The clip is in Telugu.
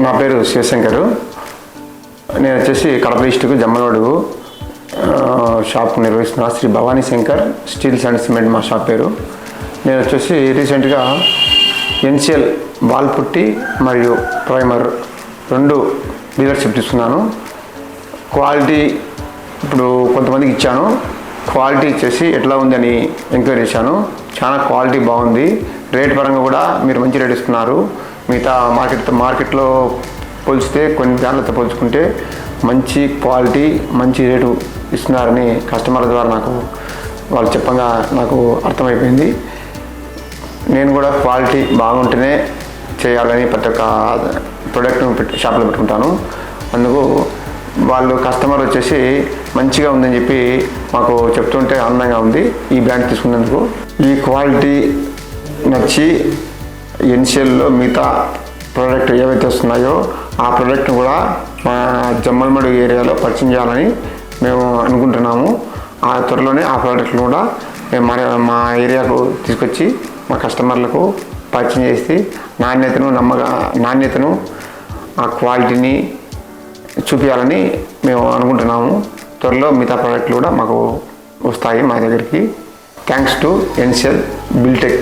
నా పేరు శివశంకర్. నేను వచ్చేసి కడప డిస్ట్రిక్ట్ జమ్మలమడుగు షాప్ నిర్వహిస్తున్నా. Sri Bhavani Shankar steels and cement మా షాప్ పేరు. నేను వచ్చేసి రీసెంట్గా ఎన్సిఎల్ వాల్ పుట్టి మరియు ప్రైమర్ 2 డీలర్షిప్ తీసుకున్నాను. క్వాలిటీ ఇప్పుడు కొంతమందికి ఇచ్చాను. క్వాలిటీ వచ్చేసి ఎట్లా ఉందని ఎంక్వైరీ చేశాను. చాలా క్వాలిటీ బాగుంది. రేట్ పరంగా కూడా మీరు మంచి రేట్ ఇస్తున్నారు. మిగతా మార్కెట్లో పోల్చితే కొన్ని దాంట్లతో పోల్చుకుంటే మంచి క్వాలిటీ మంచి రేటు ఇస్తున్నారని కస్టమర్ల ద్వారా వాళ్ళు చెప్పగా నాకు అర్థమైపోయింది. నేను కూడా క్వాలిటీ బాగుంటేనే చేయాలని ప్రతి ఒక్క ప్రోడక్ట్ను షాప్లో పెట్టుకుంటాను. అందుకు వాళ్ళు కస్టమర్ వచ్చేసి మంచిగా ఉందని చెప్పి మాకు చెప్తుంటే ఆనందంగా ఉంది ఈ బ్రాండ్ తీసుకున్నందుకు. ఈ క్వాలిటీ నచ్చి ఎన్సిఎల్లో మిగతా ప్రోడక్ట్ ఏవైతే వస్తున్నాయో ఆ ప్రోడక్ట్ని కూడా మా జమ్మలమడుగు ఏరియాలో పరిచయం చేయాలని మేము అనుకుంటున్నాము. ఆ త్వరలోనే ఆ ప్రోడక్ట్ను కూడా మేము మా ఏరియాకు తీసుకొచ్చి మా కస్టమర్లకు పరిచయం చేసి నాణ్యతను ఆ క్వాలిటీని చూపించాలని మేము అనుకుంటున్నాము. త్వరలో మిగతా ప్రోడక్ట్లు కూడా మాకు వస్తాయి మా దగ్గరికి. Thanks to NCL బిల్టెక్.